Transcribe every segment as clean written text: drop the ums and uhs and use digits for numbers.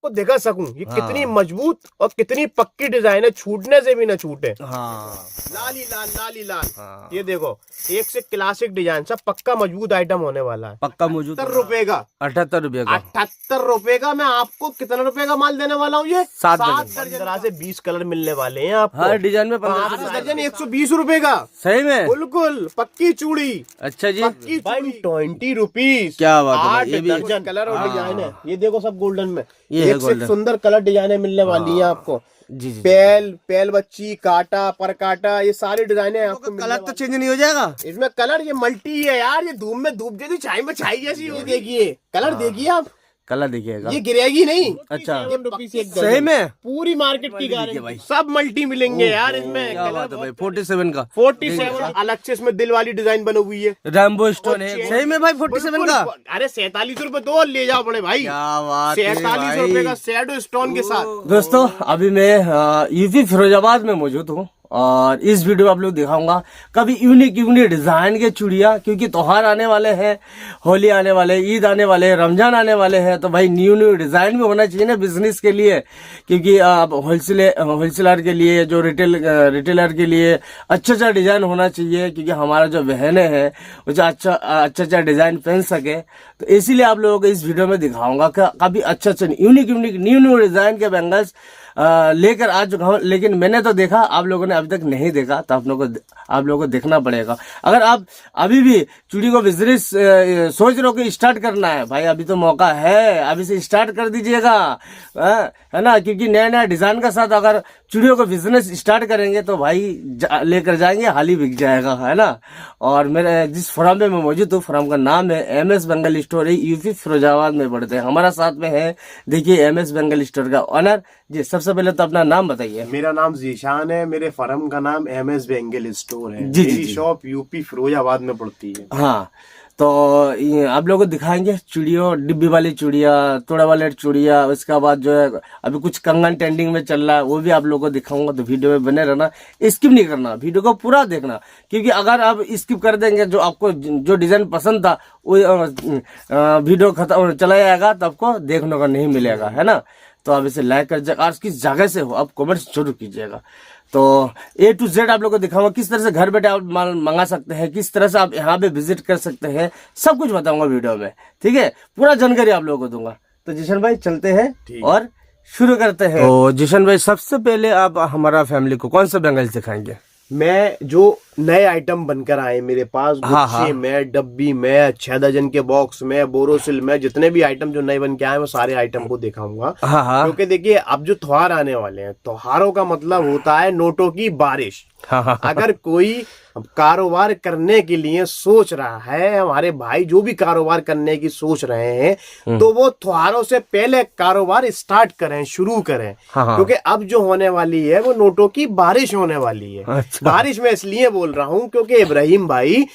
आपको दिखा सकूं ये कितनी मजबूत और कितनी पक्की डिजाइन है, छूटने से भी ना छूटे। हाँ लाल ही लाल, लाल ही लाल। हाँ। ये देखो एक से क्लासिक डिजाइन, सब पक्का मजबूत आइटम होने वाला है। पक्का मौजूद। 78 रुपए का, 78 रुपए का। 78 रुपए का। मैं आपको कितना रुपए का माल देने वाला हूँ? ये 7 दर्जन। 15 से 20 कलर मिलने वाले हैं आपको हर डिजाइन में 5 दर्जन 120 रुपए का। सही में बिल्कुल पक्की चूड़ी। अच्छा जी, पक्की चूड़ी 20 रुपीज। क्या बात है भाई, 8 ये भी दर्जन कलर और डिजाइन है। ये देखो सब गोल्डन में, ये है एक से गोल्डन। सुंदर कलर डिजाइने मिलने वाली है आपको। जी जी। पेल बच्ची, काटा, पर काटा, ये सारी डिजाइने आपको कलर तो चेंज नहीं हो जाएगा इसमें। कलर ये मल्टी है यार, ये धूप में धूप जैसी, छाई में छाई जैसी हो। देखिए कलर, देखिए आप, कलर देखिएगा। ये गिरेगी नहीं। अच्छा एक सही में पूरी मार्केट की गारंटी भाई। सब मल्टी मिलेंगे यार इसमें। क्या बात है भाई, 47 का 47 अलग से इसमें दिल वाली डिजाइन बनी हुई है। रैम्बो स्टोन है। सही में भाई 47 का। अरे 47 रुपए दो ले जाओ बड़े भाई। क्या बात है 47 भाई। रुपए का शैडो स्टोन के साथ। दोस्तों अभी मैं यूपी फिरोजाबाद में मौजूद हूँ और इस वीडियो में आप लोग दिखाऊंगा कभी यूनिक डिजाइन के चूड़िया, क्योंकि त्योहार आने वाले हैं, होली आने वाले, ईद आने वाले, रमजान आने वाले हैं, तो भाई न्यू डिजाइन भी होना चाहिए ना बिजनेस के लिए। क्योंकि आप होलसेलर के लिए, जो रिटेलर के लिए अच्छा डिजाइन होना चाहिए, क्योंकि हमारा जो बहनें हैं वो जो अच्छा डिजाइन पहन सके। तो इसीलिए आप लोगों को इस वीडियो में दिखाऊंगा कि काफी अच्छा यूनिक न्यू डिजाइन के बैंगल्स लेकर आ चुका हूँ। लेकिन मैंने तो देखा, आप लोगों ने अभी तक नहीं देखा, तो आप लोगों को देखना पड़ेगा। अगर आप अभी भी चूड़ी को बिजनेस सोच रहे हो कि स्टार्ट करना है, भाई अभी तो मौका है, अभी से स्टार्ट कर दीजिएगा, है ना। क्योंकि नया डिजाइन के साथ अगर चूड़ियों को बिजनेस स्टार्ट करेंगे तो भाई लेकर जाएंगे, हाल ही बिक जाएगा, है ना। और मेरे जिस फॉर्म में मैं मौजूद हूँ, फॉर्म का नाम है MS Bengal store, UP Firozabad में पड़ते हैं। हमारा साथ में है, देखिए MS बेंगल स्टोर का ऑनर जी। सबसे पहले तो अपना नाम बताइए। मेरा नाम जीशान है, मेरे फर्म का नाम MS बेंगल स्टोर है। जी, मेरी जी। शॉप यूपी फिरोजाबाद में पड़ती है। हाँ, तो आप लोगों को दिखाएंगे चूड़ियों, डिब्बी वाली चूड़िया, तोड़ा वाले चूड़िया, उसके बाद जो है अभी कुछ कंगन ट्रेंडिंग में चल रहा है, वो भी आप लोगों को दिखाऊंगा। तो वीडियो में बने रहना, स्किप नहीं करना, वीडियो को पूरा देखना। क्योंकि अगर आप स्किप कर देंगे, जो आपको जो डिजाइन पसंद था वो वीडियो खत्म चला जाएगा, तो आपको देखने को नहीं मिलेगा, है ना। तो आप इसे लाइक कर जाएगा, और किस जगह से हो आप कमेंट जरूर कीजिएगा। तो A to Z आप लोगों को दिखाऊंगा, किस तरह से घर बैठे आप माल मंगा सकते हैं, किस तरह से आप यहाँ पे विजिट कर सकते हैं, सब कुछ बताऊंगा वीडियो में, ठीक है। पूरा जानकारी आप लोगों को दूंगा। तो जिशन भाई चलते हैं और शुरू करते हैं। तो जिशन भाई सबसे पहले आप हमारा फैमिली को कौन सा बैंगल दिखाएंगे? मैं जो नए आइटम बनकर आए मेरे पास, गुच्छे में, डब्बी में, 6 दर्जन के बॉक्स में, बोरोसिल में, जितने भी आइटम जो नए बन के आए वो सारे आइटम को दिखाऊंगा। क्योंकि देखिए अब जो त्योहार आने वाले हैं, त्योहारों का मतलब होता है नोटों की बारिश। अगर कोई कारोबार करने के लिए सोच रहा है, हमारे भाई जो भी कारोबार करने की सोच रहे हैं, तो वो त्योहारों से पहले कारोबार स्टार्ट करें, शुरू करें। क्योंकि अब जो होने वाली है वो नोटों की बारिश होने वाली है। अच्छा। बारिश में इसलिए बोल रहा हूं क्योंकि इब्राहिम भाई,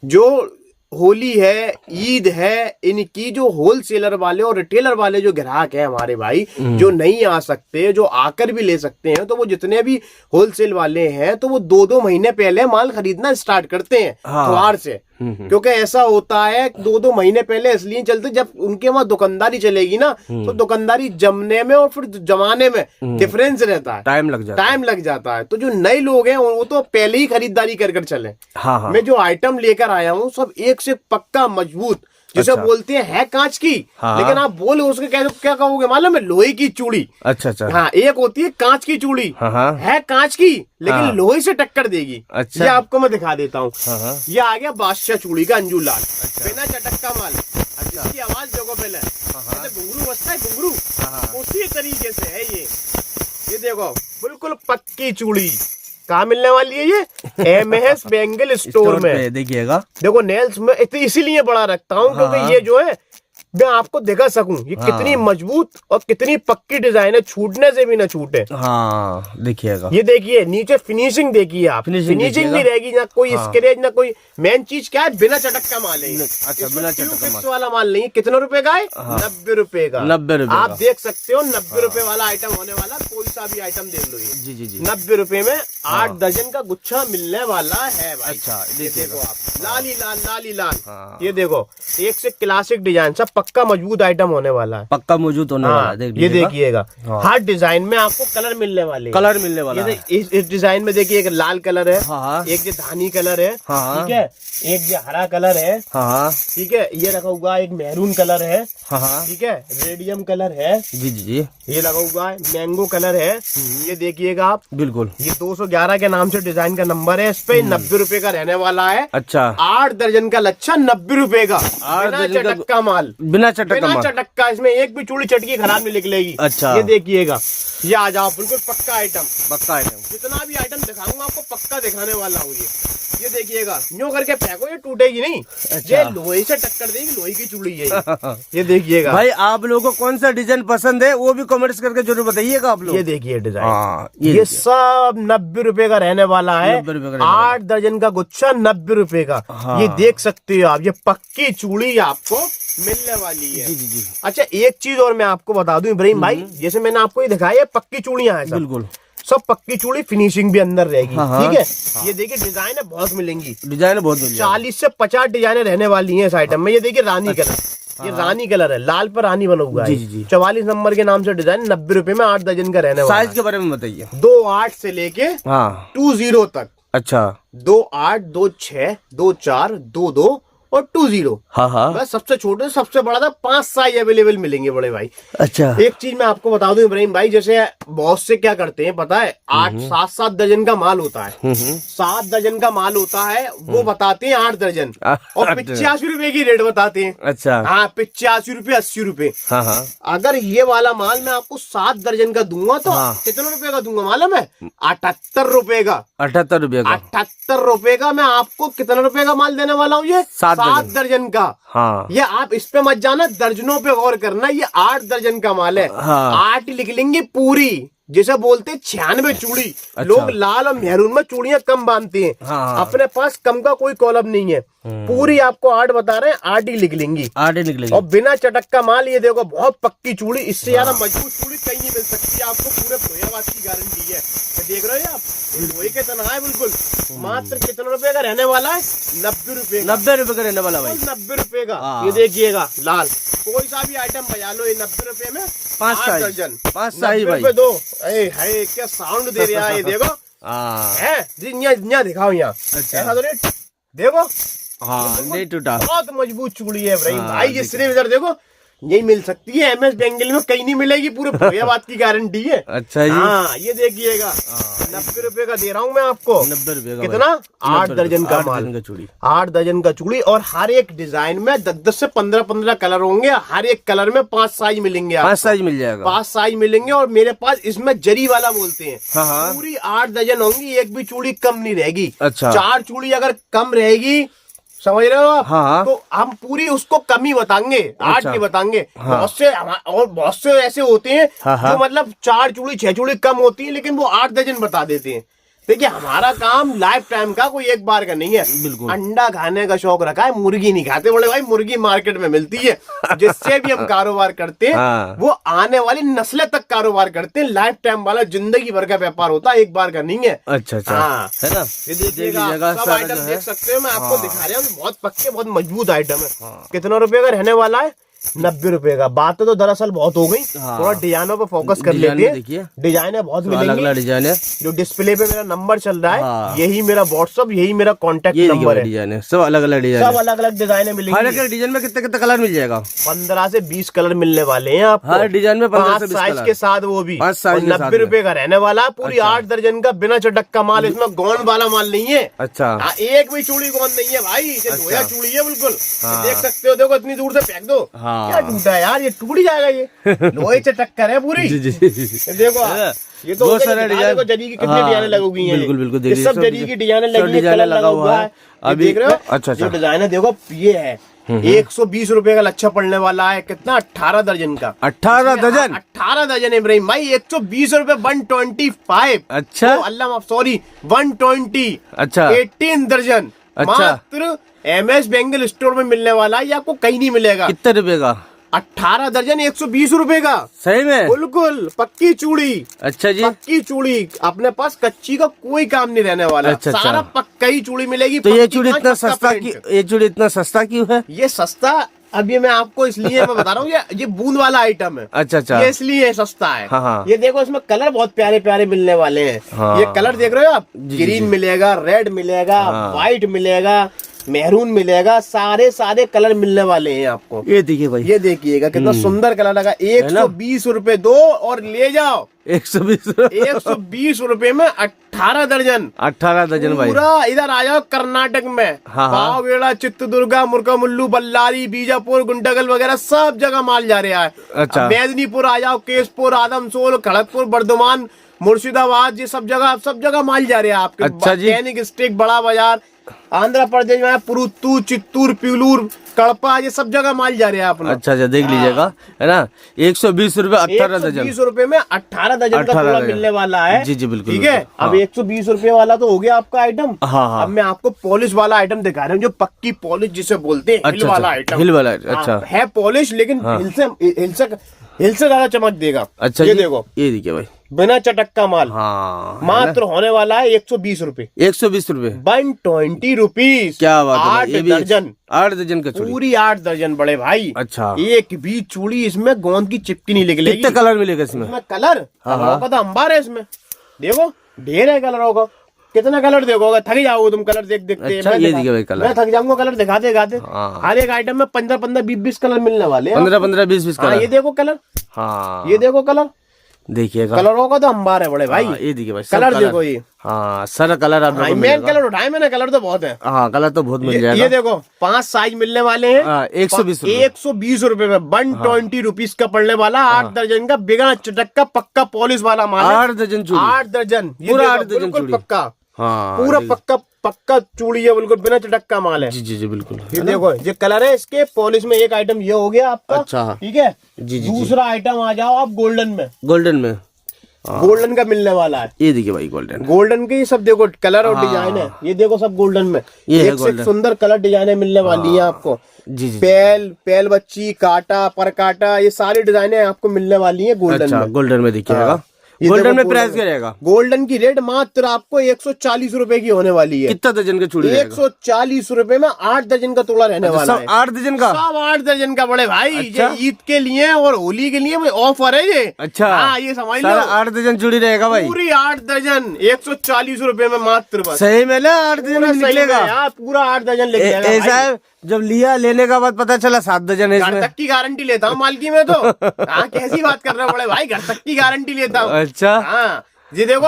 जो होली है, ईद है, इनकी जो होलसेलर वाले और रिटेलर वाले जो ग्राहक हैं हमारे भाई, जो नहीं आ सकते, जो आकर भी ले सकते हैं, तो वो जितने भी होलसेल वाले हैं, तो वो 2-2 महीने पहले माल खरीदना स्टार्ट करते हैं त्योहार से। क्योंकि ऐसा होता है 2-2 महीने पहले इसलिए चलते, जब उनके वहां दुकानदारी चलेगी ना, तो दुकानदारी जमने में और फिर जमाने में डिफरेंस रहता है, टाइम लग जाता है। तो जो नए लोग हैं वो तो पहले ही खरीदारी कर चले। मैं जो आइटम लेकर आया हूँ सब एक से पक्का मजबूत, जिसे बोलते हैं कांच की। लेकिन आप बोले उसके क्या कहोगे मालूम है? लोहे की चूड़ी। अच्छा। हाँ, एक होती है कांच की चूड़ी, है कांच की लेकिन लोहे से टक्कर देगी। अच्छा। ये आपको मैं दिखा देता हूँ। ये आ गया बादशाह चूड़ी का अंजू लाल, बिना चटक का माल। इसकी आवाज देखो पहले, घुंघरू बजता है, घुंघरू उसी तरीके से है ये देखो बिल्कुल पक्की चूड़ी। कहाँ मिलने वाली है ये? MS बेंगल स्टोर में। देखिएगा, देखो नेल्स में इसीलिए बड़ा रखता हूँ क्योंकि ये जो है मैं आपको दिखा सकूं ये कितनी मजबूत और कितनी पक्की डिजाइन है, छूटने से भी ना छूटे। हाँ देखिएगा, ये देखिए नीचे फिनिशिंग देखिए आप, फिनिशिंग नहीं रहेगी, ना कोई स्क्रेच ना कोई। मेन चीज क्या है? बिना चटक का माल है। अच्छा, बिना चटक का माल वाला माल नहीं है। कितने रुपए का है? 90 रुपए का। 90 रुपए आप देख सकते हो 90 रुपए वाला आइटम होने वाला, कोई सा भी आइटम देख लो। ये जी 90 रुपए में 8 दर्जन का गुच्छा मिलने वाला है भाई। अच्छा देखो आप, लाल ही लाल, लाल ही लाल। ये देखो एक से क्लासिक डिजाइन, सब पक्का मजबूत आइटम होने वाला है। पक्का मौजूद होने वाला है, देख ये लीजिएगा। देखिएगा हर डिजाइन में आपको कलर मिलने वाले हैं। कलर मिलने वाला है। इस डिजाइन में देखिए एक लाल कलर है, हाँ। एक ये धानी कलर है, हाँ। ठीक है, एक ये हरा कलर है, हाँ ठीक है, ये लगा हुआ है एक मैरून कलर है, हाँ ठीक है, रेडियम कलर है, जी जी जी ये लगा हुआ है मैंगो कलर है, ये देखिएगा आप, बिल्कुल। ये 211 के नाम से डिजाइन का नंबर है, इस पे 90 रुपए का रहने वाला है। अच्छा 8 दर्जन का लच्छा 90 रुपए का, 8 बिना दर्जन का चटक का माल, बिना चटक का बिना माल। चटक का, इसमें एक भी चूड़ी चटकी खराब नहीं निकलेगी। अच्छा। ये देखिएगा, ये आ जाओ बिल्कुल पक्का आइटम, पक्का आइटम। जितना भी आइटम दिखाऊंगा आपको पक्का दिखाने वाला हूँ। ये देखिएगा, यूं करके फेंको ये टूटेगी नहीं। अच्छा। ये लोहे से टक्कर देगी, लोहे की चूड़ी है ये देखिएगा भाई आप लोगों को कौन सा डिजाइन पसंद है वो भी कमेंट्स करके जरूर बताइएगा आप लोग। ये देखिए हाँ, डिजाइन, ये ये सब 90 रुपए का रहने वाला है। 90 रुपए का रहने वाला। 8 दर्जन का गुच्छा 90 रुपए का। हाँ। ये देख सकते हो आप, ये पक्की चूड़ी आपको मिलने वाली है। जी जी जी अच्छा एक चीज और मैं आपको बता दूं इब्राहिम भाई, जैसे मैंने आपको ये दिखाया है पक्की चूड़ियां हैं सब, बिल्कुल। सब पक्की चूड़ी, फिनिशिंग भी अंदर रहेगी। हाँ, हाँ। ठीक है, ये देखिए डिजाइन है बहुत मिलेंगी, डिजाइन बहुत मिल जाएगा। 40 से 50 डिजाइने रहने वाली हैं इस आइटम में। ये देखिए रानी कलर, ये रानी कलर है, लाल पर रानी बना हुआ है। जी, जी, जी। 44 नंबर के नाम से डिजाइन 90 रुपए में 8 दर्जन का रहने वाला साइज है। के बारे में बताइए। 2.8 से लेके हाँ 20 तक, अच्छा 2.8, 2.6, 2.4, 2.2 और 20। हाँ हाँ बस सबसे छोटे से सबसे बड़ा था 5 साइज अवेलेबल मिलेंगे बड़े भाई। अच्छा एक चीज मैं आपको बता दूं इब्राहिम भाई, जैसे बहुत से क्या करते हैं पता है, 8-7 दर्जन का माल होता है, 7 दर्जन का माल होता है, वो बताते हैं 8 दर्जन और 85 रुपए की रेट बताते हैं। अच्छा हाँ 85 रुपए, 80 रुपए। हाँ हाँ अगर ये वाला माल मैं आपको 7 दर्जन का दूंगा तो हाँ। कितने रुपए का दूंगा मालूम है? 78 रुपए का। 78 रुपये का। 78 रुपए का मैं आपको कितने रुपए का माल देने वाला हूँ? ये 7 दर्जन का। हाँ ये आप इस पे मत जाना, दर्जनों पे गौर करना, ये 8 दर्जन का माल है। हाँ। 8 लिख लेंगे पूरी, जिसे बोलते 96 चूड़ी। अच्छा। लोग लाल और मेहरून में चूड़ियां कम बांधते हैं, हाँ। अपने पास कम का कोई कॉलम नहीं है। पूरी आपको 8 बता रहे हैं, 8 ही लिख लेंगी। 8 ही निकलेगी। और बिना चटक का माल, ये देखो बहुत पक्की चूड़ी, इससे ज्यादा मजबूत चूड़ी कहीं नहीं मिल सकती आपको, पूरे भोयाबाद की गारंटी है। ये देख रहे हो आप, ये लोहे के तना है बिल्कुल। मात्र कितने रुपए का रहने वाला है? 90 रुपए। 90 रुपए का रहने वाला भाई। 90 रुपए का। हाँ। ये देखिएगा लाल, कोई सा भी आइटम बजा लो, ये 90 रुपए में 5 8 साइज। दर्जन। 5 साइज भाई। 90 रुपए दो। है क्या साउंड दे रहा है, ये देखो हाँ है जी, यहाँ दिखाओ यहाँ। अच्छा। ऐसा तो नहीं, देखो हाँ नहीं टूटा। बहुत मजबूत चूड़ी है इब्राहिम हाँ, भाई। ये सिर्फ इधर देखो यही मिल सकती है, MS बेंगल में कहीं नहीं मिलेगी, पूरे भोयाबाद की गारंटी है। अच्छा जी। हाँ ये देखिएगा, 90 रुपए का दे रहा हूँ मैं आपको। 90 रुपए का कितना? भाई। 8 दर्जन का 8 माल, दर्जन का चूड़ी। 8 दर्जन का चूड़ी। और हर एक डिजाइन में 10 से 15 कलर होंगे, हर एक कलर में 5 साइज मिलेंगे। 5 साइज मिल जाएगा। 5 साइज मिलेंगे। और मेरे पास इसमें जरी वाला बोलते हैं, हाँ, हाँ। पूरी 8 दर्जन होंगी, एक भी चूड़ी कम नहीं रहेगी। अच्छा। 4 चूड़ी अगर कम रहेगी, समझ रहे हो आप? हाँ। तो हम पूरी उसको कम ही बताएंगे, 8 अच्छा। नहीं बताएंगे। हाँ। और बहुत से ऐसे होते हैं हाँ, हाँ। जो मतलब 4 चूड़ी 6 चूड़ी कम होती है, लेकिन वो 8 दर्जन बता देते हैं। देखिए हमारा काम लाइफ टाइम का, कोई एक बार का नहीं है। बिल्कुल। अंडा खाने का शौक रखा है, मुर्गी नहीं खाते बड़े भाई। मुर्गी मार्केट में मिलती है, जिससे भी हम कारोबार करते हैं। हाँ। वो आने वाली नस्लें तक कारोबार करते हैं। लाइफ टाइम वाला जिंदगी भर का व्यापार होता है, एक बार का नहीं है। अच्छा अच्छा हाँ। है ना। ये देखिएगा, सब आइटम देख सकते हो, मैं आपको दिखा रहा हूँ। बहुत पक्के, बहुत मजबूत आइटम है। कितना रुपए का रहने वाला है? 90 रुपए का। बातें तो दरअसल बहुत हो गई, हाँ। थोड़ा डिजाइनों पे फोकस कर डिजाइन लेते हैं। देखिए, डिजाइने बहुत अलग अलग मिलेंगी। डिजाइन है। जो डिस्प्ले पे मेरा नंबर चल रहा है, हाँ। यही मेरा व्हाट्सअप, यही मेरा कॉन्टेक्ट ये नंबर है। डिजाइन है, सब अलग अलग डिजाइन सब है। अलग अलग डिजाइने हर मिलेंगी। एक डिजाइन में कितने कितने कलर मिल जाएगा? 15 से 20 कलर मिलने वाले हैं आपको। हर डिजाइन में 15 से 5 20 साइज कलर के साथ, वो भी 5 साइज के साथ 90 रुपए का रहने वाला है। पूरी अच्छा। 8 दर्जन का बिना चटक का माल, इसमें गोंद वाला माल नहीं है। अच्छा हाँ, एक भी चूड़ी गोंद नहीं है भाई, ये अच्छा। धोया चूड़ी है बिल्कुल। हाँ। देख सकते हो, देखो इतनी दूर से फेंक दो। हाँ। क्या टूटा है यार, ये टूट ही जाएगा, ये लोहे से टक्कर है पूरी। जी जी ये देखो आप, ये तो बहुत सारे डिजाइन, देखो जरी की कितनी हाँ, डिजाइने लगी हुई हैं। बिल्कुल बिल्कुल ये सब जरी की डिजाइने लगी है, डिजाइन कलर लगा हुआ है अभी देख रहे हो। अच्छा अच्छा जो डिजाइन है देखो, ये है 120 रुपए का लच्छा पड़ने वाला है। कितना? 18 दर्जन का। 18 दर्जन। 18 दर्जन इब्राहिम भाई, 120 रुपए, 125। अच्छा। अल्लाह सॉरी, 120। अच्छा 18 दर्जन। अच्छा। मात्र MS बेंगल स्टोर में मिलने वाला है, ये आपको कहीं नहीं मिलेगा। कितने रुपए का? 18 दर्जन 120 रुपए का। सही में? बिल्कुल पक्की चूड़ी। अच्छा जी। पक्की चूड़ी, अपने पास कच्ची का कोई काम नहीं रहने वाला। अच्छा, अच्छा। सारा पक्का ही चूड़ी मिलेगी। तो ये पक्की चूड़ी कांच, इतना पक्का सस्ता प्रिंट। ये चूड़ी इतना सस्ता क्यों है? ये सस्ता अब ये मैं आपको इसलिए मैं बता रहा हूँ, ये बूंद वाला आइटम है। अच्छा अच्छा। ये इसलिए सस्ता है। हाँ, हाँ। ये देखो इसमें कलर बहुत प्यारे प्यारे मिलने वाले हैं। हाँ। ये कलर देख रहे हो आप, जी, जी, ग्रीन जी। मिलेगा, रेड मिलेगा, हाँ। व्हाइट मिलेगा, मेहरून मिलेगा, सारे कलर मिलने वाले हैं आपको। ये देखिए भाई, ये देखिएगा कितना सुंदर कलर लगा। 120 रुपए दो और ले जाओ 120 120 रुपए में 18 दर्जन। 18 दर्जन भाई। पूरा इधर आ जाओ कर्नाटक में, हाँ, हाँ। पावगेड़ा, चित्रदुर्गा, मुर्कामुल्लू, बल्लारी, बीजापुर, गुंडगल वगैरह सब जगह माल जा रहा है। अच्छा। अब मेदिनीपुर आ जाओ, केशपुर, आदमसोल, खड़गपुर, बर्धमान, मुर्शिदाबाद, ये सब जगह माल जा रहा है आपके। अच्छा जी। सैनिक स्टिक, बड़ा बाजार, आंध्र प्रदेश में पुरुत्तू, चित्तूर, पिलूर, कड़पा, ये सब जगह माल जा रहा है अपना। अच्छा अच्छा, देख लीजिएगा, है ना। 120 रुपए 18 दर्जन। 120 रुपए में 18 दर्जन का 18 तोड़ा दर्जन। मिलने वाला है। जी जी बिल्कुल। ठीक है। बिल्कुल। अब 120 रुपए वाला तो हो गया आपका आइटम। हाँ, हाँ। अब मैं आपको पॉलिश वाला आइटम दिखा रहा हूँ, जो पक्की पॉलिश जिसे बोलते हैं, हिल अच्छा, वाला अच्छा, आइटम। हिल वाला, हाँ, अच्छा। है पॉलिश, लेकिन हिल से ज्यादा चमक देगा। अच्छा ये जी, देखो, ये देखिए भाई। बिना चटक का माल। हाँ, मात्र होने वाला है 120 रुपए। 120 रुपए। 120 रुपीज। क्या बात है भाई, 8 ये भी दर्जन। 8 दर्जन का चूड़ी। पूरी 8 दर्जन बड़े भाई। अच्छा। एक भी चूड़ी इसमें गोंद की चिपकी नहीं निकलेगी। कितने कलर मिलेगा इसमें? इसमें कलर हाँ, कलरों का तो अंबार है इसमें। देखो ढेर है कलरों का। कितना कलर देखोगे, थक जाओगे तुम कलर देख देखते। अच्छा, ये देखिए भाई कलर। मैं थक जाऊंगा कलर दिखाते दिखाते। हाँ। हर एक आइटम में 15-15, 20-20 कलर मिलने वाले हैं। 15-15, 20-20 हाँ, कलर। ये देखो कलर, हाँ, ये देखो कलर, देखिएगा। कलरों का तो अंबार है बड़े भाई। हाँ, ये देखिए भाई, सब कलर देखो ये। हाँ, सारा कलर आप हाँ, लोगों को मेन मिलेगा। कलर उठाए मैंने, कलर तो बहुत है। हाँ, कलर तो बहुत मिल ये जाएगा। देखो 5 साइज मिलने वाले हैं। हाँ, 120 रुपए। 120 रुपए में 120 रुपीज का पड़ने वाला। 8 दर्जन का बिना चटक का पक्का पॉलिश वाला माल है। 8 दर्जन चूड़ी। 8 दर्जन, ये पूरा देखो, 8 दर्जन बिल्कुल चूड़ी। पक्का। हाँ, पूरा देखिए। पक्का चूड़ी है, बिल्कुल बिना चटक का माल है। जी जी जी बिल्कुल। ये देखो, ये कलर है इसके। पॉलिश में एक आइटम ये हो गया आपका। अच्छा। ठीक है। जी, जी, दूसरा आइटम आ जाओ आप गोल्डन में। गोल्डन में। गोल्डन का मिलने वाला है। ये देखिए भाई गोल्डन। गोल्डन के ये सब देखो कलर और हाँ। डिजाइन है। ये देखो सब गोल्डन में। ये है एक से एक golden। सुंदर कलर डिजाइने मिलने वाली है आपको। जी जी। पेल बच्ची, काटा, पर काटा, ये सारी डिजाइने आपको मिलने वाली है गोल्डन अच्छा, में। गोल्डन में देखिएगा। हाँ। ये गोल्डन देखो में प्राइस क्या रहेगा? गोल्डन की रेट मात्र आपको 140 रुपए की होने वाली है। कितना दर्जन का चूड़ी रहेगा? 140 रुपए में 8 दर्जन का तोड़ा रहने वाला सब है। 8 दर्जन का? सब 8 दर्जन का बड़े भाई। अच्छा। ये ईद के लिए और होली के लिए ऑफर है ये। अच्छा। हाँ, ये समझ लो। सारा 8 दर्जन चूड़ी रहेगा भाई। पूरी 8 दर्जन 140 रुपए में मात्र। बस सही में ना 8 दर्जन पूरा में सही में निकलेगा? यार, पूरा 8 दर्जन लिख जाएगा ऐसा भाई। है, जब लिया लेने का बाद पता चला 7 दर्जन है घर इसमें। तक की गारंटी लेता हूँ मालकी में तो। हाँ, कैसी बात कर रहे हो बड़े भाई, घर तक की गारंटी लेता हूँ। अच्छा। हाँ, ये देखो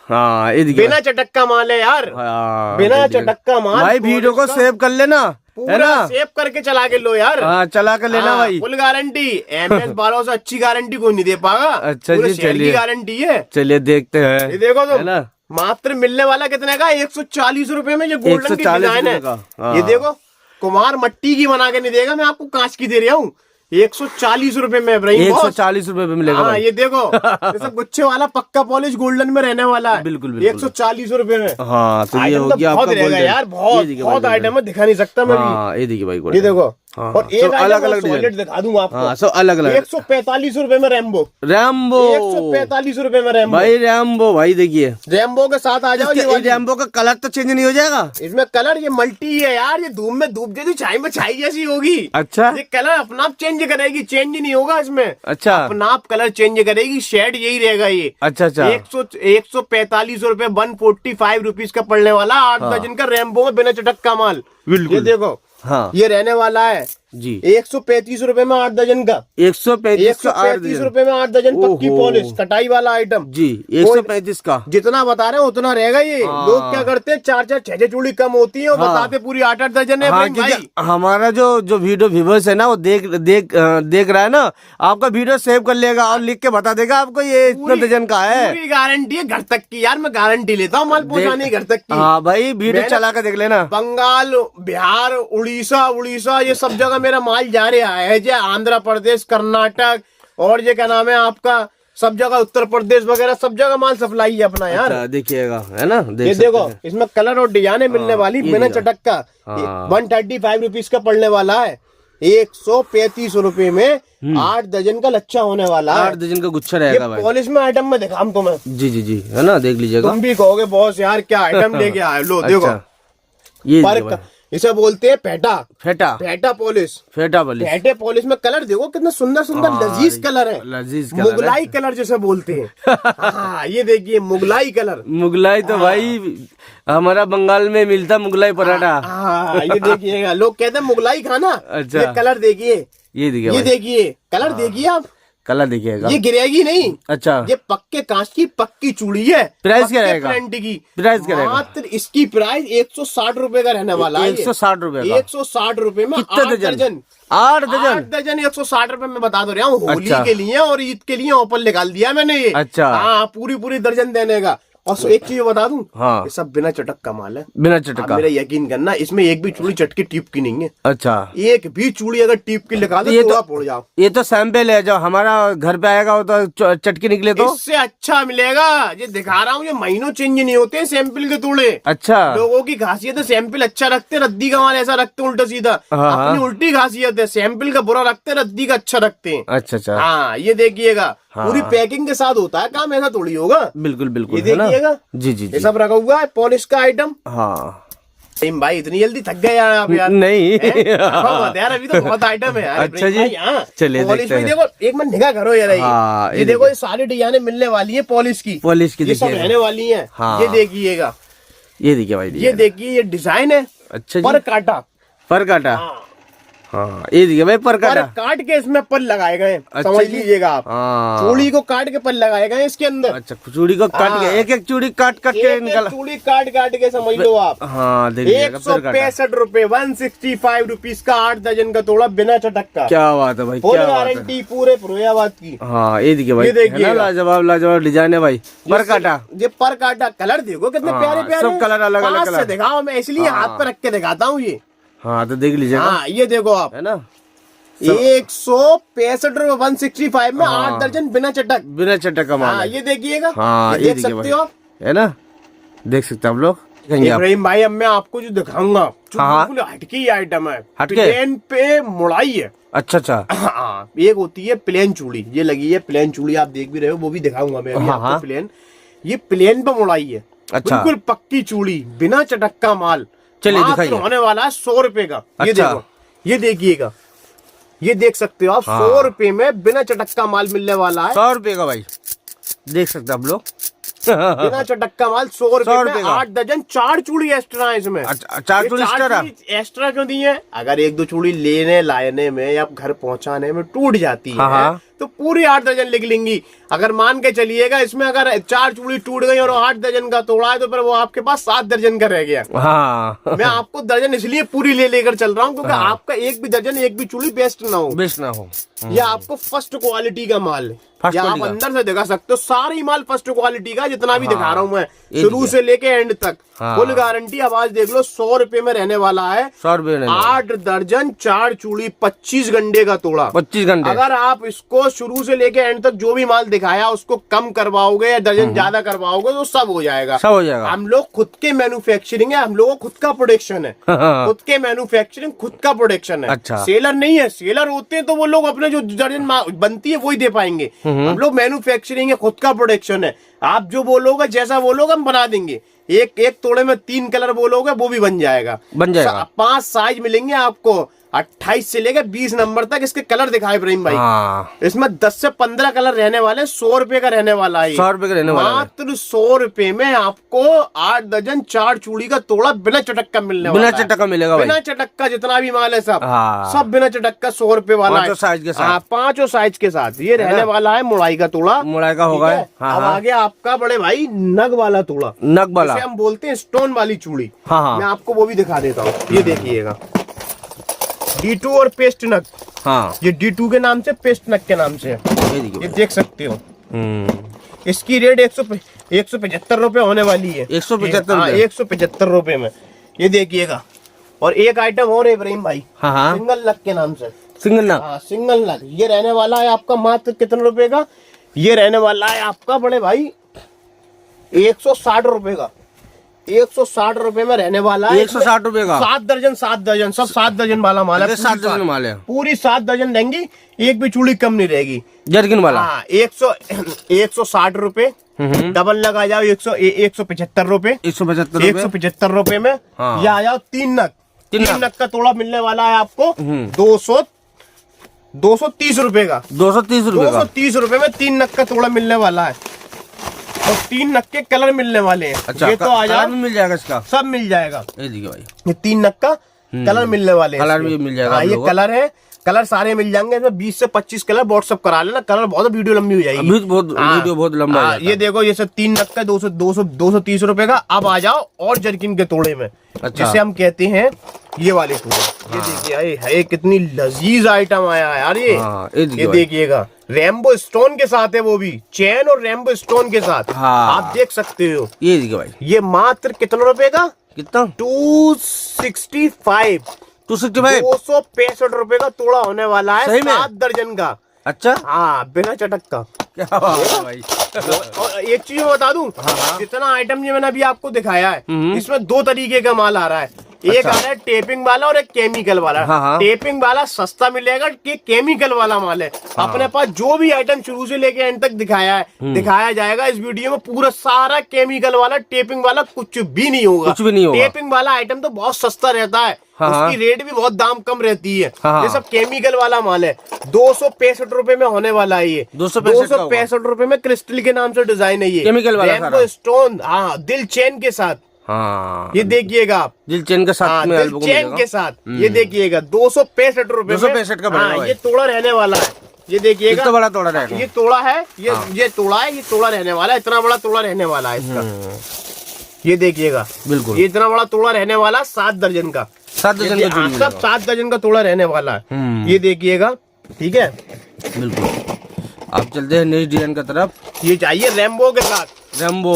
हाँ, ये देखिए बिना चटक का माल है यार। हाँ, बिना देखिए। चटक का माल। भाई वीडियो को सेव कर लेना, है पूरा ना। सेव करके चला के लो यार। हाँ, चला कर लेना भाई। Full guarantee. एमएस वालों से अच्छी गारंटी कोई नहीं दे पाएगा। अच्छा पूरे जी, शहर की चलिए। गारंटी है। चलिए देखते हैं। ये देखो है तुम, ना। मात्र मिलने वाला कितने का? 140 रुपए में। जो गोल्डन की 140 डिजाइन है। रुपए का। हाँ। ये देखो, कुमार मट्टी की बना के नहीं देगा, मैं आपको कांच की दे रहा हूँ। 140 रुपए में इब्राहिम बॉस। 140 रुपए में मिलेगा हाँ, भाई। ये देखो, ये सब गुच्छे वाला पक्का पॉलिश गोल्डन में रहने वाला है। बिल्कुल, बिल्कुल। 140 रुपए में। हाँ, तो ये आइटम हो तो गया बहुत आपका रहेगा golden। यार, ये बहुत देखिए बहुत भाई आइटम है, दिखा नहीं सकता मैं भी। हाँ, ये देखिए भाई ये golden। देखो, हाँ, और एक सब अलग-अलग सॉलिड डिजाइन। दिखा दूंगा आपको। हाँ, सब अलग-अलग। 145 रुपए में रैम्बो। रैम्बो। 145 रुपए में रैम्बो। भाई रैम्बो भाई देखिए। रैम्बो के साथ आ जाओ। ये वाली। रैम्बो का कलर तो चेंज नहीं हो जाएगा? इसमें कलर ये मल्टी है यार। ये धूप में धूप जैसी, छाई में छाई जैसी होगी। अच्छा। ये कलर अपना आप चेंज करेगी, चेंज नहीं होगा इसमें। अच्छा। अपना आप कलर चेंज करेगी, शेड यही रहेगा ये। अच्छा अच्छा। 145 रुपए 145 रुपीज का पड़ने वाला 8 दर्जन का रैम्बो में बिना चटक का माल। बिल्कुल। ये देखो, हाँ ये रहने वाला है जी 135 रुपए में 8 दर्जन का। 135 का 8 135 रुपए में 8 दर्जन पक्की ओहो। पॉलिश कटाई वाला आइटम। जी 135 का। जितना बता रहे हैं उतना रहेगा ये। हाँ। लोग क्या करते हैं, 4-4 6-6 चूड़ी कम होती है और हाँ। बताते पूरी 8-8 दर्जन है। हाँ, भाई क्योंकि हमारा जो वीडियो व्यूवर्स है ना, वो देख रहा है ना, आपका वीडियो सेव कर लेगा और लिख के बता देगा आपको ये इतना दर्जन का है। पूरी गारंटी है घर तक की यार। मैं गारंटी लेता हूँ माल पहुंचाने की, घर तक की। हाँ भाई, वीडियो मैंने- चला कर देख लेना। बंगाल, बिहार, उड़ीसा ये सब जगह मेरा माल जा रहा है। जो आंध्र प्रदेश, कर्नाटक और ये क्या नाम है आपका, सब जगह उत्तर प्रदेश वगैरह सब जगह माल सप्लाई है अपना यार। अच्छा, देखिएगा, है ना। ये देखो, इसमें कलर और डिजाइने मिलने वाली ये बिना देखो। चटक का। हाँ। 135 रुपीज का पड़ने वाला है। 135 रुपए में 8 दर्जन का लच्छा होने वाला है। 8 दर्जन का गुच्छा ये रहेगा भाई। पॉलिश में आइटम में देखा हमको मैं। जी जी जी, है ना, देख लीजिएगा। तुम भी कहोगे बॉस यार क्या आइटम लेके आए। लो देखो, अच्छा, ये पर देखिए भाई। इसे बोलते हैं पेटा फेटा पेटा पॉलिश। फेटा बोली पेटे पॉलिश में कलर देखो कितना सुंदर सुंदर लजीज कलर है, लजीज कलर मुगलाई कलर जैसे बोलते हैं। हाँ ये देखिए मुगलाई कलर। मुगलाई तो भाई हमारा बंगाल में मिलता मुगलाई पराठा। हाँ ये देखिएगा, लोग कहते हैं मुगलाई खाना। अच्छा। ये कलर देखिए, ये देखिए ये भाई, देखिए कलर देखिए आप, कलर देखिएगा। ये गिरेगी नहीं। अच्छा, ये पक्के कांच की पक्की चूड़ी है। प्राइस क्या पक्के रहेगा? प्रिंट की प्राइस क्या रहेगा? मात्र इसकी प्राइस 160 रुपए का रहने वाला है। 160 रुपए का। 160 रुपए में कितने 8 दर्जन? दर्जन 8 दर्जन। 8 दर्जन 160 रुपए में बता दो रहा हूँ। होली अच्छा। के लिए और ईद के लिए ऑफर निकाल दिया मैंने ये। अच्छा। हाँ पूरी दर्जन देने का। और एक चीज बता दूं, हाँ। ये सब बिना चटक का माल है। बिना आप चटका। मेरा यकीन करना, इसमें एक भी चूड़ी चटकी टिप की नहीं है। अच्छा, एक भी चूड़ी अगर टिप की लगा दो ये तो तो- आप उड़ जाओ। ये तो सैंपल है, जो हमारा घर पे आएगा वो तो चटकी निकले तो। इससे अच्छा मिलेगा। ये दिखा रहा हूँ, ये महीनों चेंज नहीं होते सैंपल के तोड़े। अच्छा, लोगों की खासियत है सैंपल अच्छा रखते, रद्दी का माल ऐसा रखते उल्टा सीधा। हाँ, हाँ। अपनी उल्टी खासियत है, सैंपल का बुरा रखते, रद्दी का अच्छा रखते हैं। अच्छा अच्छा, हाँ ये देखिएगा, हाँ। पूरी पैकिंग के साथ होता है काम, ऐसा थोड़ी होगा। बिल्कुल बिल्कुल, ये है ना? देखिएगा, जी जी ये जी, सब रखा हुआ है पॉलिश का आइटम। हाँ। भाई इतनी जल्दी थक गए यार आप यार? नहीं। हाँ, यार अभी तो बहुत आइटम है यार। अच्छा जी, भाई, हाँ। चलिए पॉलिश देखते में हैं। देखो, एक मिनट निगाह करो यार। हाँ, ये ये देखो, ये सारी डिजाइने मिलने वाली है पॉलिश की। पॉलिश की ये सब देखिएगा। रहने वाली है। हाँ। ये देखिएगा, ये देखिए भाई, ये देखिए, ये डिजाइन है अच्छा पर जी, काटा। पर काटा। हाँ, हाँ, ये देखिए भाई, पर पर काटा। काट के इसमें पल लगाए गए। अच्छा समझ जी। लीजिएगा आप, हाँ। चूड़ी को काट के पल लगाए गए इसके अंदर। अच्छा, चूड़ी को काट के, हाँ। एक एक चूड़ी काट काट के एक निकाला। चूड़ी काट के समझ लो आप। हाँ, देखिएगा, पर काटा। 165 रुपए, 165 रुपीज का 8 दर्जन का तोड़ा बिना चटक का। क्या बात है भाई, फुल क्या बात है। गारंटी पूरे फिरोजाबाद की। हाँ, ये देखिए भाई, ये देखिएगा। है ना, लाजवाब लाजवाब डिजाइन है भाई, पर काटा। ये पर काटा कलर देखो कितने हाँ, प्यारे प्यारे सब कलर अलग अलग पास से कलर। दिखाओ, मैं इसलिए हाँ। हाथ पे रख के दिखाता हूँ ये। हाँ, तो देख लीजिएगा, हाँ ये देखो आप, है ना? 165 रुपए 165 में हाँ। 8 दर्जन बिना चटक। बिना चटक का माल हाँ है। ये देखिएगा, हाँ, ये ये देख देखिए सकते भाई, हो आप। है ना? देख सकते हैं आप लोग, कहेंगे आप। इब्राहिम भाई, अब मैं आपको जो दिखाऊंगा जो हाँ। बिल्कुल हटकी आइटम है, हटके? प्लेन पे मुड़ाई है। अच्छा अच्छा, हाँ, एक होती है प्लेन चूड़ी, ये लगी है प्लेन चूड़ी, आप देख भी रहे हो, वो भी दिखाऊंगा मैं अभी हाँ, आपको हाँ। प्लेन। ये प्लेन पे मुड़ाई है, अच्छा। बिल्कुल पक्की चूड़ी बिना चटक का माल। चलिए मात्र दिखाइए। होने वाला है 100 रुपए का। ये अच्छा। देखो, ये देखिएगा, ये देख सकते हो आप, हाँ। 100 रुपए में बिना चटक का माल मिलने वाला है। 100 रुपए का भाई, देख सकते हैं आप लोग। बिना चटक का माल 100 100 रुपए रुपए में का। 8 दर्जन, 4 चूड़ी एक्स्ट्रा है इसमें। अच्छा, 4 चूड़ी एक्स्ट्रा? एक्स्ट्रा क्यों दी है? अगर 1-2 चूड़ी लेने लाने में या घर पहुंचाने में टूट जाती हाँ, है हाँ। तो पूरी 8 दर्जन लिख लेंगी। अगर मान के चलिएगा इसमें अगर 4 चूड़ी टूट गई और 8 दर्जन का तोड़ा है तो फिर वो आपके पास 7 दर्जन का रह गया। हाँ, मैं आपको दर्जन इसलिए पूरी लेकर चल रहा हूँ क्योंकि हाँ। आपका एक भी दर्जन, एक भी चूड़ी वेस्ट ना हो। बेस्ट ना हो। ये आपको फर्स्ट क्वालिटी का माल है। फर्स्ट या आप क्वालिटी का। अंदर से दिखा सकते हो, सारी माल फर्स्ट क्वालिटी का, जितना भी हाँ, दिखा रहा हूँ मैं, ये शुरू देखिए। से लेके एंड तक हाँ। Full guarantee. आवाज देख लो, 100 रुपए में रहने वाला है। 100 रुपए नहीं, 8 दर्जन, 4 चूड़ी, 25 घंटे का तोड़ा। 25 घंटे। अगर आप इसको शुरू से लेके एंड तक जो भी माल दिखाया उसको कम करवाओगे या दर्जन ज्यादा करवाओगे तो सब हो जाएगा। सब हो जाएगा। हम लोग खुद के मैन्युफैक्चरिंग है, हम लोगों को खुद का प्रोडक्शन है। हाँ। खुद के मैन्युफैक्चरिंग, खुद का प्रोडक्शन है। अच्छा। सेलर नहीं है। सेलर होते हैं तो वो लोग अपने जो दर्जन बनती है वही दे पाएंगे। हम लोग मैन्युफैक्चरिंग है, खुद का प्रोडक्शन है। आप जो बोलोगे, जैसा बोलोगे हम बना देंगे। एक तोड़े में 3 कलर बोलोगे वो भी बन जाएगा। बन जाएगा। 5 साइज मिलेंगे आपको, 28 से लेकर 20 नंबर तक। इसके कलर दिखाए इब्राहिम भाई। हाँ, इसमें 10 से 15 कलर रहने वाले। 100 रुपए का रहने वाला है। 100 रुपए का रहने वाला है। मात्र 100 रुपए में आपको 8 दर्जन, 4 चूड़ी का तोड़ा बिना चटक का मिलने वाला बिना है। चटक का मिलेगा भाई। बिना चटक का जितना भी माल है सब, हाँ। सब बिना चटक का 100 रुपए वाला है। 5 साइज के साथ। हाँ, 5 साइज के साथ ये रहने वाला है। मुड़ाई का तोड़ा, मुड़ाई का होगा। ठीक है? हाँ, अब हाँ। आगे आपका बड़े भाई नग वाला तोड़ा, नग वाला। जिसे हम बोलते हैं स्टोन वाली चूड़ी। हाँ, हाँ। मैं आपको वो भी दिखा देता हूँ। ये देखिएगा, D2 और पेस्ट नग। हाँ, ये D2 के नाम से, पेस्ट नग के नाम से है। ये देखिए ये भाई। देख सकते हो। हम्म, इसकी रेट 175 रुपए होने वाली है। 175 हाँ, रुपए। 175 रुपए में। ये देखिएगा। और एक आइटम और है इब्राहिम भाई, हाँ हाँ, सिंगल नग के नाम से। सिंगल नग। हाँ, सिंगल नग। ये रहने वाला है आपका मात्र कितने रुपए का? ये रहने वाला है आपका बड़े भाई 160 रुपए का। 160 रुपए में रहने वाला है। 160 रुपए का। 7 दर्जन, 7 दर्जन, सब 7 दर्जन वाला माल है। 7 दर्जन माल है। पूरी 7 दर्जन लेंगी, एक भी चूड़ी कम नहीं रहेगी। जर्किन वाला। हाँ, 160 रुपए। डबल लगा जाओ 175 रुपए। 175 रुपए। 175 रुपए में। हाँ। ये आ जाओ 3 नग। तीन तीन नग। नग का तोड़ा मिलने वाला है आपको 230 रुपए का। 230 रुपए का। 230 रुपए में 3 नग का तोड़ा मिलने वाला है और 3 नग के कलर मिलने वाले हैं। अच्छा, ये तो आ कलर भी मिल जाएगा इसका। सब मिल जाएगा। ये देखिए भाई, ये 3 नग का कलर मिलने वाले हैं। कलर इसमें। भी मिल जाएगा हाँ, आप ये लोगों को। कलर है, कलर सारे मिल जाएंगे। इसमें 20 से 25 कलर व्हाट्सएप करा लेना। कलर बहुत वीडियो लंबी हो जाएगी। अभी तो बहुत हाँ, वीडियो बहुत लंबा हो हाँ, जाता ये है। देखो, ये सब 3 नग का 230 रुपए का। अब आ जाओ और जर्किन के तोड़े में, अच्छा। जिसे हम कहते हैं ये वाले तोड़े। ये देखिए, है कितनी लजीज आइटम आया है यार ये। हाँ, ये देखिए ये भाई। देखिएगा, रेम्बो स्टोन के साथ है, वो भी चैन और रेम्बो स्टोन के साथ। हाँ। आप देख सकते हो। ये देखिए भाई, ये मात्र कितने रुपए का? कितना? 265 265। 265 रुपए का तोड़ा होने वाला है। सही में? 7 दर्जन का। अच्छा, हाँ, बिना चटक का। क्या बात है भाई। और एक चीज मैं बता दूं, जितना आइटम ये मैंने अभी आपको दिखाया है, इसमें 2 तरीके का माल आ रहा है। एक अच्छा। आ रहा है टेपिंग वाला और एक केमिकल वाला। हाँ, हाँ। टेपिंग वाला सस्ता मिलेगा कि केमिकल वाला माल है। अपने पास जो भी आइटम शुरू से लेके एंड तक दिखाया जाएगा इस वीडियो में, पूरा सारा केमिकल वाला, टेपिंग वाला कुछ भी नहीं होगा। कुछ भी नहीं होगा। टेपिंग वाला आइटम तो बहुत सस्ता रहता है। हाँ, उसकी रेट भी बहुत दाम कम रहती है। हाँ। ये सब केमिकल वाला माल है। 265 रुपए में होने वाला है ये। 265 रुपए में क्रिस्टल के नाम से डिजाइन है ये। केमिकल वाला रेम्बो सारा। स्टोन, हाँ, दिल चेन के साथ। हाँ, ये देखिएगा आप। दिल चेन के साथ हाँ, में दिल आपको चेन मिलेगा। के साथ। ये देखिएगा 265 रुपए में। 265 का पड़ेगा हाँ, भाई। ये तोड़ा रहने वाला है। ये देखिएगा, कितना बड़ा तोड़ा रहेगा? ये तोड़ा है, ये तोड़ा है, ये तोड़ा रहने वाला है। इतना बड़ा तोड़ा रहने वाला है इसका। ये देखिएगा, बिल्कुल। ये इतना बड़ा तोड़ा रहने वाला है। 7 दर्जन का। 7 दर्जन का चूड़ी सब मिलेगा। 7 दर्जन का तोड़ा रहने वाला है। ये देखिएगा, ठीक है। बिल्कुल। आप चलते हैं नेक्स्ट डिजाइन की तरफ। ये चाहिए रेम्बो के साथ। रेम्बो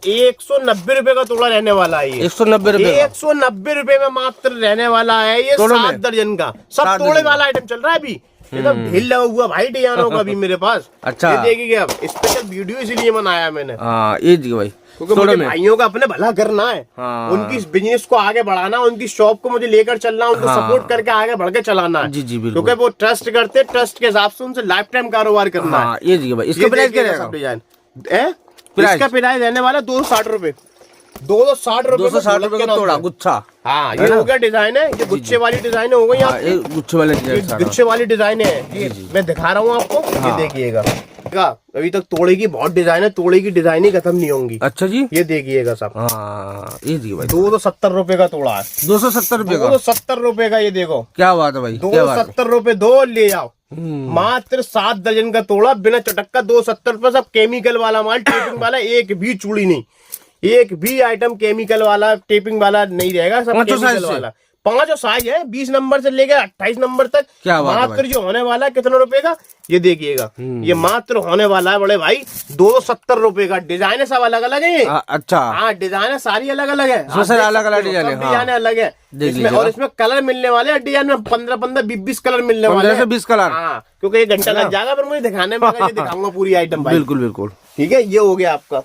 190 रुपए का तोड़ा रहने वाला है ये। 190 रुपए का। 190 रुपए में मात्र रहने वाला है ये। तोड़ों 7 में? दर्जन का। सब 7 तोड़े दर्जन वाला आइटम चल रहा है अभी। एकदम ढील लगा हुआ भाई डिजाइनों का भी मेरे पास। अच्छा। ये देखिए, अब स्पेशल वीडियो इसीलिए बनाया मैंने, हाँ, ये देखिए भाई, क्योंकि तोड़े मुझे में। भाइयों का अपने भला करना है। हाँ। उनकी इस बिजनेस को आगे बढ़ाना, उनकी शॉप को मुझे लेकर चलना, उनको हाँ। सपोर्ट करके आगे बढ़ के चलाना है। जी, जी, बिल्कुल। क्योंकि वो ट्रस्ट करते, ट्रस्ट के हिसाब से उनसे लाइफ टाइम कारोबार करना है। हाँ, ये देखिए भाई, इसका ये प्राइस क्या देखिएगा रहेगा? सब डिजाइन। प्राइस? इसका प्राइस रहने वाला 260 रुपए। 260 रुपए 260 रुपए का तोड़ा गुच्छा। हाँ, है ये ना? हो गया डिजाइन है। ये गुच्छे वाली डिजाइन हो गई हाँ, आपकी। ये गुच्छे वाले ये डिजाइन सारा। गुच्छे वाली डिजाइन है। ये मैं दिखा रहा हूँ आपको। ये हाँ। देखिएगा, अभी तक तोड़े की बहुत डिजाइन है। तोड़े की डिजाइन ही खत्म नहीं होंगी। अच्छा जी। ये देखिएगा सब। हाँ, ये देखिए भाई, 270 रुपए का तोड़ा है। 270 रुपए का। 270 रुपए का। ये देखो, क्या बात है भाई, क्या बात है। 270 रुपए दो ले जाओ। मात्र 7 दर्जन का तोड़ा बिना चटक का 270 रुपए। सब केमिकल वाला माल, टेपिंग वाला, एक भी चूड़ी नहीं, एक भी आइटम केमिकल वाला, टेपिंग वाला नहीं रहेगा। सब पांचों साइज केमिकल से? वाला। 5 साइज है, 20 नंबर से लेकर 28 नंबर तक। क्या बात है मात्र जो होने वाला है कितने रुपए का, ये देखिएगा। ये मात्र होने वाला है बड़े भाई 270 रुपए का। डिजाइन है सब अलग अलग है। अच्छा, हाँ, डिजाइन है सारी अलग अलग है। इसमें सर अलग-अलग डिजाइन है, हाँ। डिजाइन अलग है देख इसमें। लीजिएगा। और इसमें कलर मिलने वाले हैं डिजाइन में 15-15, 20-20 कलर मिलने वाले 15 से 20 कलर। हाँ, क्योंकि 1 घंटा लग जाएगा पर मुझे दिखाने में। ये दिखाऊंगा पूरी आइटम भाई। बिल्कुल बिल्कुल। ठीक है, ये हो गया आपका।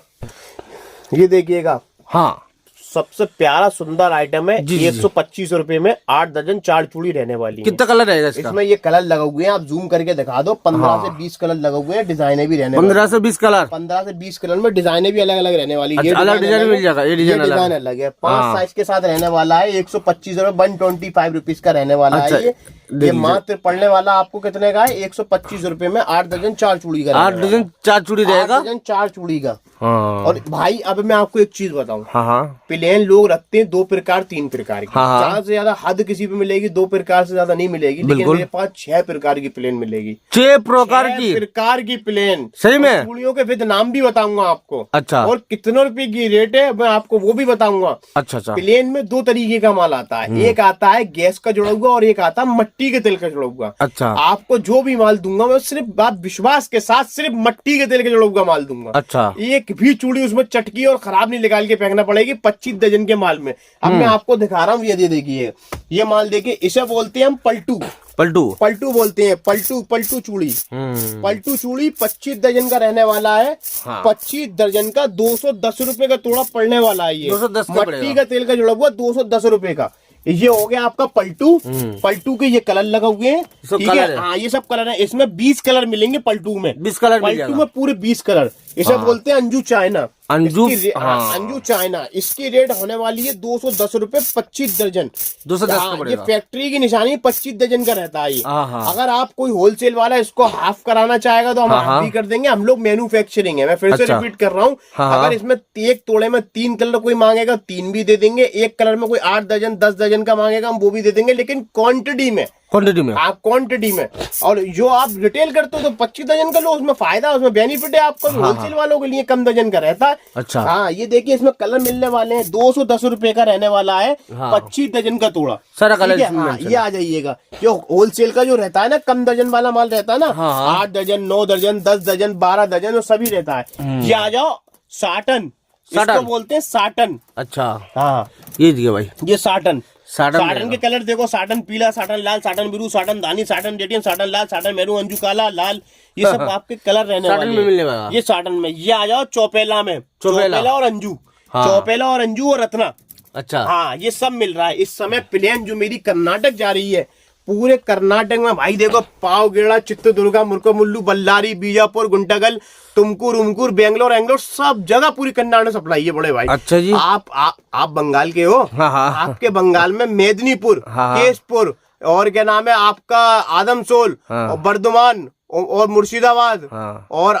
ये देखिएगा, हाँ, सबसे प्यारा सुंदर आइटम है। जी, जी, 125 रुपए में 8 दर्जन 4 चूड़ी रहने वाली है। कितना कलर रहेगा इसका? इसमें ये कलर लगे हुए हैं, आप जूम करके दिखा दो। 15 से 20 कलर लगे हुए हैं। डिजाइने भी रहने 15 से 20 कलर। 15 से 20 कलर में डिजाइने भी अलग अलग रहने वाली है। अच्छा, अलग डिजाइन मिल जाएगा। ये डिजाइन अलग डिजाइन अलग है। 5 हाँ। साइज के साथ रहने वाला है। 125 रुपए, 125 रुपीज का रहने वाला अच्छा, है। ये मात्र पड़ने वाला आपको कितने का है? 125 रुपए में 8 दर्जन 4 चूड़ी का। 8 डजन 4 चूड़ी रहेगा। 8 दर्जन 4 चूड़ी का। हाँ, और भाई अब मैं आपको एक चीज बताऊं, हाँ, हाँ, प्लेन लोग रखते हैं 2 प्रकार 3 प्रकार की। हाँ। ज्यादा से ज्यादा हद किसी पे मिलेगी 2 प्रकार से ज्यादा नहीं मिलेगी। लेकिन बिल्कुल। मेरे पास 6 प्रकार की प्लेन मिलेगी। 6 प्रकार 6 की। प्रकार की प्लेन। सही में? और चूड़ियों के विद नाम भी बताऊंगा आपको। अच्छा। और कितने रुपए की रेट है मैं आपको वो भी बताऊंगा। अच्छा अच्छा। प्लेन में 2 तरीके का माल आता है। एक आता है गैस का जुड़ा हुआ और एक आता है मिट्टी के तेल का जुड़ा हुआ। अच्छा आपको जो भी माल दूंगा मैं सिर्फ आप विश्वास के साथ सिर्फ मिट्टी के तेल का जुड़ा हुआ माल दूंगा। अच्छा। एक भी चूड़ी उसमें चटकी और खराब नहीं निकाल के फेंकना पड़ेगी 25 दर्जन के माल में। अब मैं आपको दिखा रहा हूँ। ये देखिए, ये माल देखिए, इसे बोलते हैं हम पलटू। पलटू। पलटू बोलते हैं, पलटू चूड़ी। पलटू चूड़ी 25 दर्जन का रहने वाला है। हाँ। 25 दर्जन का 210 रुपए का तोड़ा पड़ने वाला है। ये 210 का मिट्टी पड़ेगा। का तेल का जुड़ा हुआ 210 रुपए का। ये हो गया आपका पलटू। पलटू के ये कलर लगा हुए हैं। सब ठीक कलर है, है। हाँ, ये सब कलर है। इसमें 20 कलर मिलेंगे पलटू में। 20 कलर मिल पलटू जाएगा। में पूरे 20 कलर। इसे बोलते हैं अंजू चाइना। अंजू, अंजू चाइना। इसकी रेट होने वाली है 210 रुपए 25 दर्जन। 210 का ये पड़ेगा। फैक्ट्री की निशानी 25 दर्जन का रहता है ये। हाँ। अगर आप कोई होलसेल वाला इसको हाफ कराना चाहेगा तो हम हाफ भी कर देंगे। हम लोग मैन्युफैक्चरिंग है, मैं फिर से अच्छा। रिपीट कर रहा हूँ। हाँ। अगर इसमें एक तोड़े में 3 कलर कोई मांगेगा 3 भी दे देंगे। एक कलर में कोई 8 दर्जन 10 दर्जन का मांगेगा हम वो भी दे देंगे, लेकिन क्वांटिटी में, क्वांटिटी में। आप क्वांटिटी में। और जो आप रिटेल करते हो तो 25 दर्जन का लो, उसमें फायदा, उसमें बेनिफिट है आपको। होलसेल वालों के लिए कम दर्जन का रहता है। अच्छा। हाँ, ये देखिए इसमें कलर मिलने वाले हैं। 210 रुपए का रहने वाला है। 25 दर्जन का तोड़ा सारा कलर ठीक है? इसमें हाँ, mention ये आ जाइएगा। जो होलसेल का जो रहता है ना, कम दर्जन वाला माल रहता है ना, 8 दर्जन 9 दर्जन 10 दर्जन 12 दर्जन वो सभी रहता है। ये आ जाओ साटन, इसको बोलते हैं साटन। अच्छा। हाँ, ये दिए भाई, ये साटन। साटन साटन के कलर देखो, साटन पीला, साटन लाल, साटन ब्लू, साटन दानी, साटन जेटियन, साटन लाल, साटन मेरू, अंजू काला, लाल, ये सब आपके कलर रहने साटन वाले में मिलने वाला। ये साटन में। ये आ जाओ चौपेला में, चौपेला और अंजू। चौपेला और अंजू और रत्ना। अच्छा। हाँ, ये सब मिल रहा है इस समय। प्लेन जो मेरी कर्नाटक जा रही है, पूरे कर्नाटक में भाई देखो, पावगेड़ा, चित्रदुर्गा, मुर्कोमुल्लू, बल्लारी, बीजापुर, गुंटकल, तुमकुर, उमकुर, बेंगलोर, एंगलोर, सब जगह पूरी कर्नाटक सप्लाई है बड़े भाई। अच्छा जी। आप बंगाल के हो। हाँ। आपके बंगाल में मेदिनीपुर, हाँ। केशपुर, और क्या नाम है आपका, आदमसोल, और बर्धमान, और मुर्शिदाबाद, और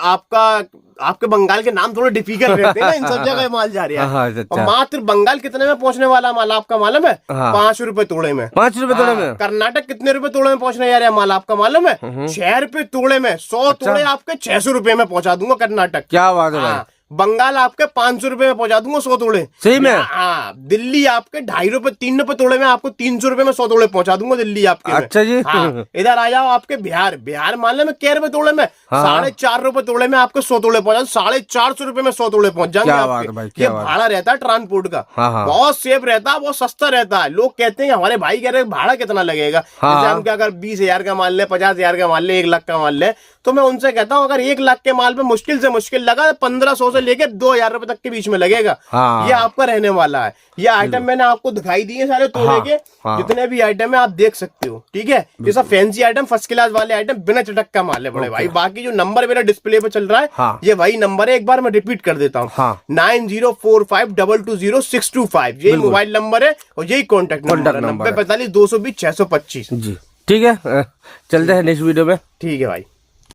आपके बंगाल के नाम थोड़े डिफिकल्ट रहते हैं ना, इन सब जगह माल जा रहा है। और मात्र बंगाल कितने में पहुंचने वाला माल आपका मालूम है? 5 रुपए तोड़े में। 5 रुपए तोड़े में। कर्नाटक कितने रुपए तोड़े में पहुंचने जा रहा है माल आपका मालूम है? 6 रुपए तोड़े में। 100 तोड़े आपके 600 रुपए में पहुंचा दूंगा कर्नाटक। क्या बात है भाई। बंगाल आपके 500 रुपए में पहुंचा दूंगा 100 तोड़े। सही में? हाँ, दिल्ली आपके 2.5 रुपए 3 रुपए तोड़े में आपको 300 रुपए में 100 तोड़े पहुंचा दूंगा दिल्ली आपके। अच्छा जी। हाँ, इधर आ जाओ आपके बिहार मानने में क्या रुपए तोड़े में, 4.5 रुपए तोड़े में आपको 100 तोड़े पहुंचा, 450 रुपए में 100 तोड़े पहुंच जाएंगे आपके। ये भाड़ा रहता है ट्रांसपोर्ट का। बहुत सेफ रहता है, बहुत सस्ता रहता है। लोग कहते हैं हमारे भाई कह रहे हैं भाड़ा कितना लगेगा, जैसे हम क्या अगर 20,000 का माल ले, 50,000 का माल ले, 1 लाख का माल ले, तो मैं उनसे कहता हूँ अगर 1 लाख के माल पे मुश्किल से मुश्किल लगा 1500 से लेकर 2,000 रुपए तक के बीच में लगेगा। ये आपका रहने वाला है। ये आइटम मैंने आपको दिखाई दिए सारे तोड़े के, जितने भी आइटम है आप देख सकते हो। ठीक है, ये सब फैंसी आइटम, फर्स्ट क्लास वाले आइटम, बिना चटक का माल है बड़े भाई। बाकी जो नंबर मेरा डिस्प्ले पे चल रहा है ये वही नंबर है, एक बार मैं रिपीट कर देता हूँ। 9045220625 यही मोबाइल नंबर है और यही कॉन्टेक्ट नंबर है। 9045 220 625। जी ठीक है, चलते हैं नेक्स्ट वीडियो में। ठीक है भाई।